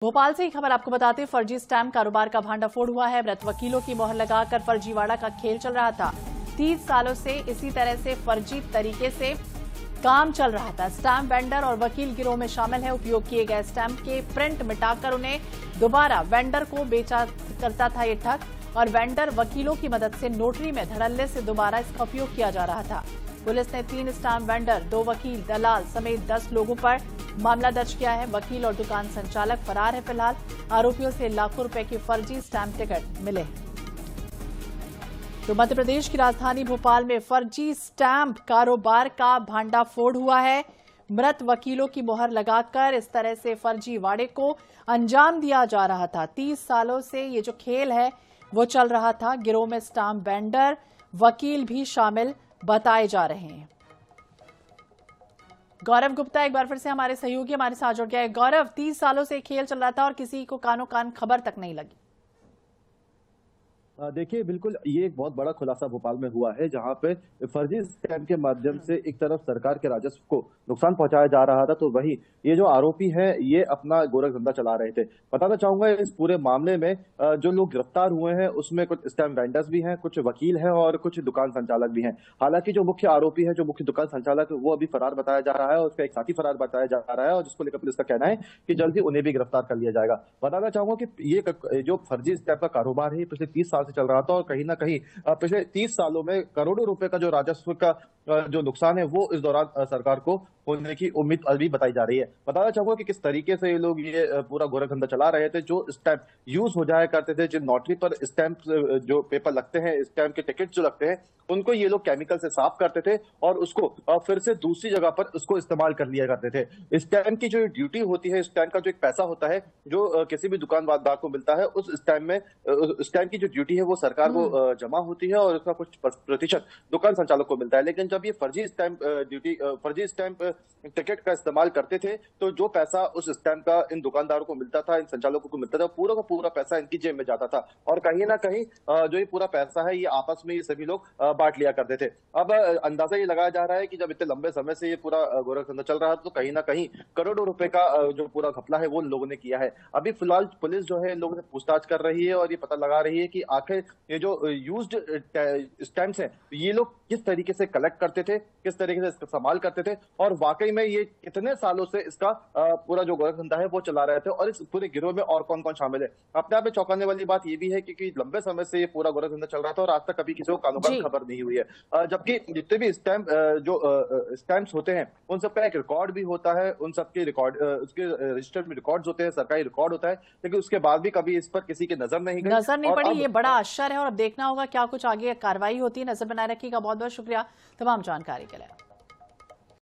भोपाल से ही खबर आपको बताते हैं, फर्जी स्टैम्प कारोबार का भांडाफोड़ हुआ है। मृत वकीलों की मोहर लगाकर फर्जीवाड़ा का खेल चल रहा था। 30 सालों से इसी तरह से फर्जी तरीके से काम चल रहा था। स्टैम्प वेंडर और वकील गिरोह में शामिल है। उपयोग किए गए स्टैम्प के प्रिंट मिटाकर उन्हें दोबारा वेंडर को बेचा करता था ये ठग, और वेंडर वकीलों की मदद से नोटरी में धड़ल्ले से दोबारा इसका उपयोग किया जा रहा था। पुलिस ने 3 स्टैम्प वेंडर, 2 वकील, दलाल समेत 10 लोगों पर मामला दर्ज किया है। वकील और दुकान संचालक फरार है। फिलहाल आरोपियों से लाखों रुपए के फर्जी स्टैम्प टिकट मिले। तो मध्य प्रदेश की राजधानी भोपाल में फर्जी स्टैम्प कारोबार का भांडाफोड़ हुआ है। मृत वकीलों की मोहर लगाकर इस तरह से फर्जीवाड़े को अंजाम दिया जा रहा था। 30 सालों से ये जो खेल है वो चल रहा था। गिरोह में स्टैम्प वेंडर, वकील भी शामिल बताए जा रहे हैं। गौरव गुप्ता एक बार फिर से हमारे सहयोगी हमारे साथ जुड़ गया है। गौरव, 30 सालों से खेल चल रहा था और किसी को कानो कान खबर तक नहीं लगी। देखिए, बिल्कुल ये एक बहुत बड़ा खुलासा भोपाल में हुआ है, जहां पे फर्जी स्कैम के माध्यम से एक तरफ सरकार के राजस्व को नुकसान पहुंचाया जा रहा था, तो वहीं ये जो आरोपी हैं ये अपना गोरख धंधा चला रहे थे। बताना चाहूंगा, इस पूरे मामले में जो लोग गिरफ्तार हुए हैं उसमें कुछ स्टैम्प वेंडर्स भी हैं, कुछ वकील हैं और कुछ दुकान संचालक भी हैं। हालांकि जो मुख्य आरोपी है, जो मुख्य दुकान संचालक, वो अभी फरार बताया जा रहा है, उसका एक साथी फरार बताया जा रहा है, और जिसको लेकर पुलिस का कहना है कि जल्द ही उन्हें भी गिरफ्तार कर लिया जाएगा। बताना चाहूंगा कि ये जो फर्जी स्टैम्प का कारोबार है पिछले 30 साल से चल रहा था, और कहीं ना कहीं पिछले 30 सालों में करोड़ों रुपए का जो राजस्व का जो नुकसान है वो इस दौरान सरकार को होने की उम्मीद अभी बताई जा रही है। बताना चाहूंगा कि किस तरीके से ये लोग ये पूरा गोरख धंधा चला रहे थे। जो स्टैंप यूज हो जाया करते थे, जिन नोटरी पर स्टैंप जो पेपर लगते हैं, स्टैंप के टिकट जो लगते हैं, उनको ये लोग केमिकल से साफ करते थे और उसको फिर से दूसरी जगह पर उसको इस्तेमाल कर लिया करते थे। स्टैंप की जो ड्यूटी होती है, स्टैंप का जो एक पैसा होता है जो किसी भी दुकानदार को मिलता है, उस स्टैंप में स्टैंप की जो ड्यूटी है वो सरकार को जमा होती है और उसका कुछ प्रतिशत दुकान संचालक को मिलता है। लेकिन जब ये फर्जी स्टैंप टिकट का इस्तेमाल करते थे, तो जो पैसा उस स्टैंप का इन दुकानदारों को मिलता था, इन संचालकों को मिलता था, पूरा का पूरा पैसा इनकी जेब में जाता था, और कहीं ना कहीं जो ये पूरा पैसा है ये आपस में ये सभी लोग बांट लिया करते थे। अब अंदाजा ये लगाया जा रहा है कि जब इतने लंबे समय से ये पूरा गोरख धंधा चल रहा था, तो कहीं ना कहीं करोड़ों रुपए का जो पूरा घपला है वो लोगों ने किया है। अभी फिलहाल पुलिस जो है लोगों से पूछताछ कर रही है और ये पता लगा रही है कि आखिर ये जो यूज्ड स्टैम्प्स हैं ये लोग किस तरीके से कलेक्ट करते थे, किस तरीके से इसका इस्तेमाल करते थे, और वाकई में ये कितने सालों से इसका पूरा जो गोरख धंधा है वो चला रहे थे, और इस पूरे गिरोह में और कौन कौन शामिल है। अपने आप में चौंकाने वाली बात ये भी है क्योंकि लंबे समय से ये पूरा गोरख धंधा चल रहा था और आज तक कभी किसी को कानों कान खबर नहीं हुई है। जबकि जितने भी स्टैम्प्स होते हैं उन सबका एक रिकॉर्ड भी होता है, उन सबके रिकॉर्ड उसके रजिस्टर्ड में रिकॉर्ड होते हैं, सरकारी रिकॉर्ड होता है, लेकिन उसके बाद भी कभी इस पर किसी की नजर नहीं पड़ी। ये बड़ा आश्चर्य है और अब देखना होगा क्या कुछ आगे कार्रवाई होती है। नजर बनाए रखिएगा। बहुत बहुत शुक्रिया तमाम जानकारी के लिए।